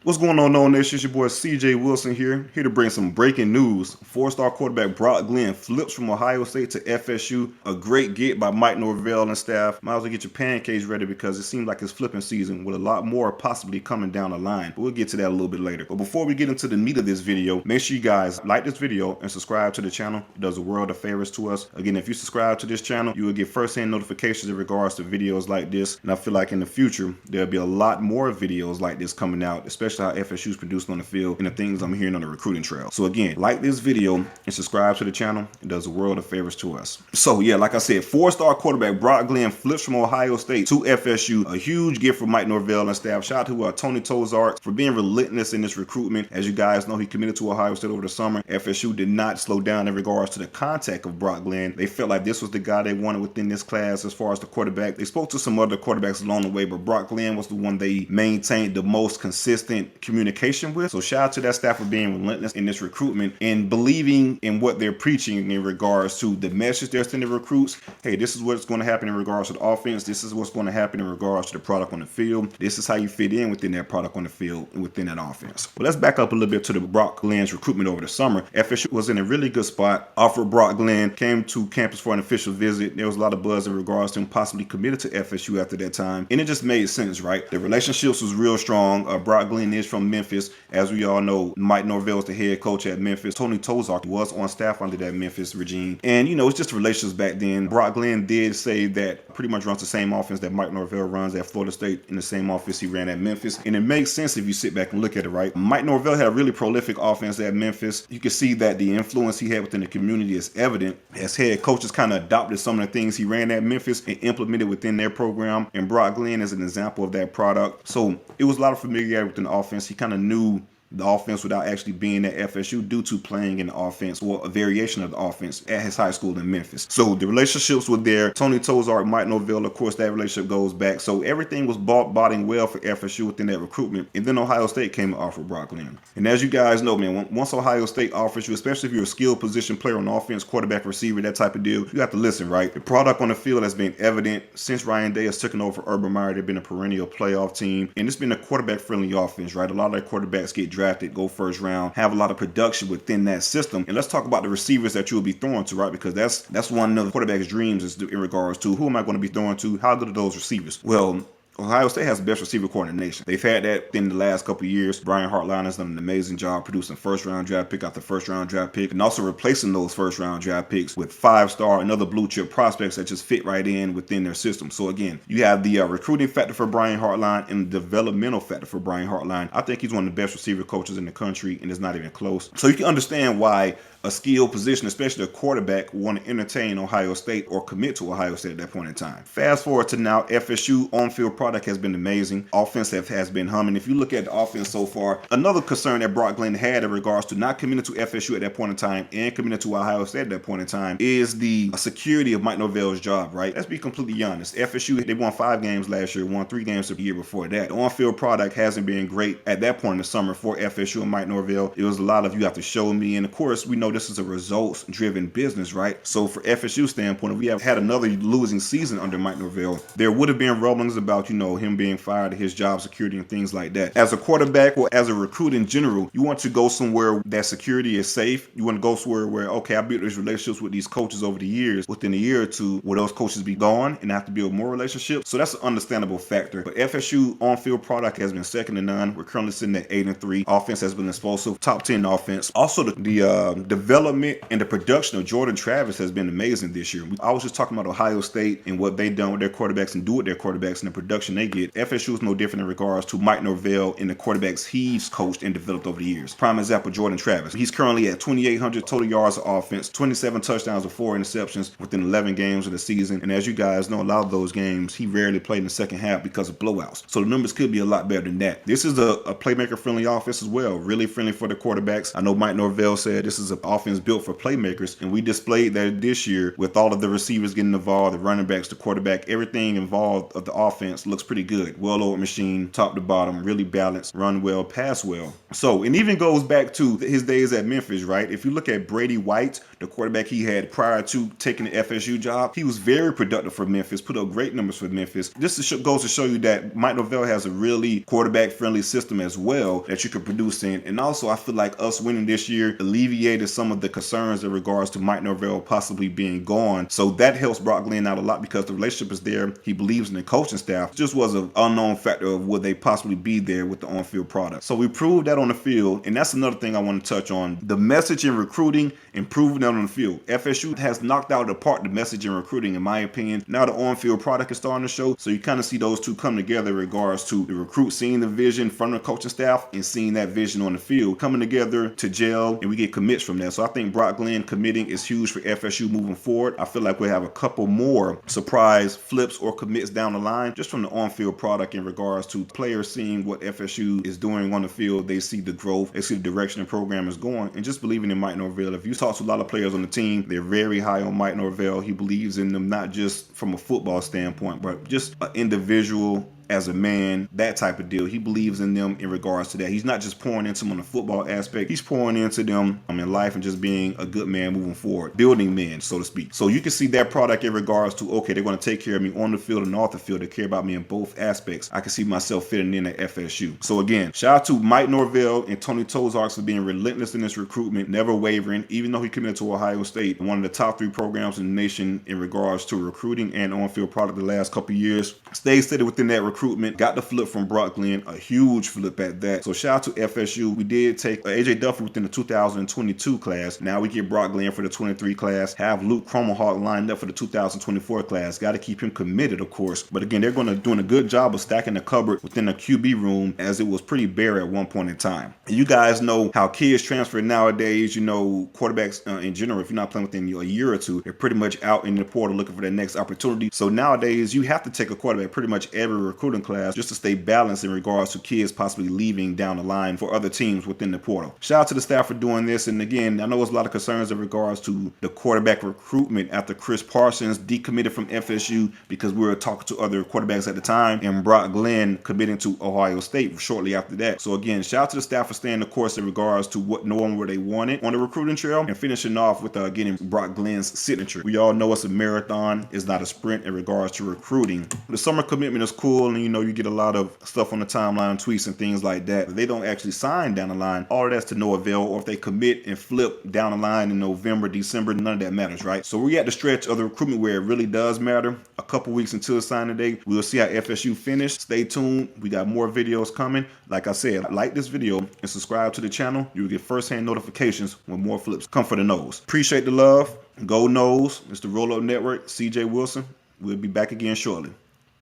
What's going on, Nation? It's your boy CJ Wilson here to bring some breaking news. Four-star quarterback Brock Glenn flips from Ohio State to FSU. A great get by Mike Norvell and staff. Might as well get your pancakes ready because it seems like it's flipping season with a lot more possibly coming down the line. But we'll get to that a little bit later. But before we get into the meat of this video, make sure you guys like this video and subscribe to the channel. It does a world of favors to us. Again, if you subscribe to this channel, you will get first-hand notifications in regards to videos like this. And I feel like in the future, there'll be a lot more videos like this coming out, especially how FSU is produced on the field and the things I'm hearing on the recruiting trail. So again, like this video and subscribe to the channel. It does a world of favors to us. So yeah, like I said, four-star quarterback Brock Glenn flips from Ohio State to FSU. A huge gift from Mike Norvell and staff. Shout out to Tony Tozart for being relentless in this recruitment. As you guys know, he committed to Ohio State over the summer. FSU did not slow down in regards to the contact of Brock Glenn. They felt like this was the guy they wanted within this class as far as the quarterback. They spoke to some other quarterbacks along the way, but Brock Glenn was the one they maintained the most consistent communication with. So shout out to that staff for being relentless in this recruitment and believing in what they're preaching in regards to the message they're sending recruits. Hey, this is what's going to happen in regards to the offense. This is what's going to happen in regards to the product on the field. This is how you fit in within that product on the field and within that offense. But let's back up a little bit to the Brock Glenn's recruitment over the summer. FSU was in a really good spot. Offered Brock Glenn, came to campus for an official visit. There was a lot of buzz in regards to him possibly committed to FSU after that time. And it just made sense, right? The relationships was real strong. Brock Glenn is from Memphis. As we all know, Mike Norvell is the head coach at Memphis. Tony Tozart was on staff under that Memphis regime. And, you know, it's just relations back then. Brock Glenn did say that pretty much runs the same offense that Mike Norvell runs at Florida State in the same offense he ran at Memphis. And it makes sense if you sit back and look at it, right? Mike Norvell had a really prolific offense at Memphis. You can see that the influence he had within the community is evident as head coaches kind of adopted some of the things he ran at Memphis and implemented within their program. And Brock Glenn is an example of that product. So it was a lot of familiarity within the offense. He kind of knew the offense without actually being at FSU due to playing in the offense or a variation of the offense at his high school in Memphis. So the relationships were there. Tony Tozart, Mike Norvell, of course, that relationship goes back. So everything was botting well for FSU within that recruitment. And then Ohio State came and offered Brock Glenn. And as you guys know, man, once Ohio State offers you, especially if you're a skilled position player on offense, quarterback, receiver, that type of deal, you have to listen, right? The product on the field has been evident since Ryan Day has taken over for Urban Meyer. They've been a perennial playoff team. And it's been a quarterback-friendly offense, right? A lot of their quarterbacks get drafted, go first round, have a lot of production within that system. And let's talk about the receivers that you'll be throwing to, right? Because that's one of the quarterback's dreams is in regards to who am I going to be throwing to? How good are those receivers? Well, Ohio State has the best receiver core in the nation. They've had that in the last couple of years. Brian Hartline has done an amazing job producing first-round draft pick after first-round draft pick and also replacing those first-round draft picks with five-star and other blue-chip prospects that just fit right in within their system. So again, you have the recruiting factor for Brian Hartline and the developmental factor for Brian Hartline. I think he's one of the best receiver coaches in the country, and it's not even close. So you can understand why a skilled position, especially a quarterback, will want to entertain Ohio State or commit to Ohio State at that point in time. Fast forward to now, FSU on-field product has been amazing. Offense has been humming. If you look at the offense so far, another concern that Brock Glenn had in regards to not committing to FSU at that point in time and committing to Ohio State at that point in time is the security of Mike Norvell's job, right? Let's be completely honest. FSU, they won 5 games last year, won 3 games the year before that. The on-field product hasn't been great at that point in the summer for FSU and Mike Norvell. It was a lot of you have to show me. And of course, we know this is a results-driven business, right? So for FSU standpoint, if we have had another losing season under Mike Norvell, there would have been rumblings about, you know, him being fired, his job security and things like that. As a quarterback or as a recruit in general, you want to go somewhere that security is safe. You want to go somewhere where, okay, I built these relationships with these coaches over the years. Within a year or two, will those coaches be gone and have to build more relationships? So that's an understandable factor. But FSU on-field product has been second to none. We're currently sitting at 8-3. Offense has been explosive, top 10 offense. Also, the development and the production of Jordan Travis has been amazing this year. I was just talking about Ohio State and what they've done with their quarterbacks and do with their quarterbacks and the production they get. FSU is no different in regards to Mike Norvell and the quarterbacks he's coached and developed over the years. Prime example, Jordan Travis. He's currently at 2,800 total yards of offense, 27 touchdowns with 4 interceptions within 11 games of the season. And as you guys know, a lot of those games, he rarely played in the second half because of blowouts. So the numbers could be a lot better than that. This is a playmaker-friendly offense as well. Really friendly for the quarterbacks. I know Mike Norvell said this is an offense built for playmakers, and we displayed that this year with all of the receivers getting involved, the running backs, the quarterback, everything involved of the offense looks pretty good. Well-oiled machine, top to bottom, really balanced, run well, pass well. So, and even goes back to his days at Memphis, right? If you look at Brady White, the quarterback he had prior to taking the FSU job, he was very productive for Memphis, put up great numbers for Memphis. This goes to show you that Mike Norvell has a really quarterback-friendly system as well that you can produce in. And also, I feel like us winning this year alleviated some of the concerns in regards to Mike Norvell possibly being gone. So that helps Brock Glenn out a lot because the relationship is there. He believes in the coaching staff. It just was an unknown factor of would they possibly be there with the on-field product. So we proved that on the field, and that's another thing I want to touch on. The message in recruiting, improving that on the field. FSU has knocked out of the park the message in recruiting, in my opinion. Now the on-field product is starting to show. So you kind of see those two come together in regards to the recruit seeing the vision from the coaching staff and seeing that vision on the field coming together to gel, and we get commits from that. So I think Brock Glenn committing is huge for FSU moving forward. I feel like we'll have a couple more surprise flips or commits down the line just from the on-field product in regards to players seeing what FSU is doing on the field. They see the growth, they see the direction the program is going, and just believing in Mike Norvell. If you talk to a lot of players on the team, they're very high on Mike Norvell. He believes in them, not just from a football standpoint, but just an individual as a man, that type of deal. He believes in them in regards to that. He's not just pouring into them on the football aspect. He's pouring into them in life and just being a good man moving forward, building men, so to speak. So you can see that product in regards to, okay, they're going to take care of me on the field and off the field. They care about me in both aspects. I can see myself fitting in at FSU. So again, shout out to Mike Norvell and Tony Tozarks for being relentless in this recruitment, never wavering, even though he committed to Ohio State, one of the top 3 programs in the nation in regards to recruiting and on-field product the last couple of years. Stayed steady within that recruitment, got the flip from Brock Glenn, a huge flip at that. So shout out to FSU. We did take AJ Duffy within the 2022 class. Now we get Brock Glenn for the 23 class, have Luke Cromelhart lined up for the 2024 class. Got to keep him committed, of course. But again, they're doing a good job of stacking the cupboard within the QB room, as it was pretty bare at one point in time. And you guys know how kids transfer nowadays. You know, quarterbacks in general, if you're not playing within a year or two, they're pretty much out in the portal looking for their next opportunity. So nowadays, you have to take a quarterback pretty much every recruiting class just to stay balanced in regards to kids possibly leaving down the line for other teams within the portal. Shout out to the staff for doing this. And again, I know there's a lot of concerns in regards to the quarterback recruitment after Chris Parsons decommitted from FSU because we were talking to other quarterbacks at the time, and Brock Glenn committing to Ohio State shortly after that. So again, shout out to the staff for staying the course in regards to knowing where they wanted on the recruiting trail and finishing off with getting Brock Glenn's signature. We all know it's a marathon, it's not a sprint in regards to recruiting. The summer commitment is cool, and you know, you get a lot of stuff on the timeline, tweets and things like that. But they don't actually sign down the line. All of that's to no avail, or if they commit and flip down the line in November, December, none of that matters, right? So we're at the stretch of the recruitment where it really does matter. A couple weeks until the signing day. We'll see how FSU finish. Stay tuned. We got more videos coming. Like I said, like this video and subscribe to the channel. You'll get first-hand notifications when more flips come for the nose. Appreciate the love. Go Nose. It's the Roll Up Network. CJ Wilson. We'll be back again shortly.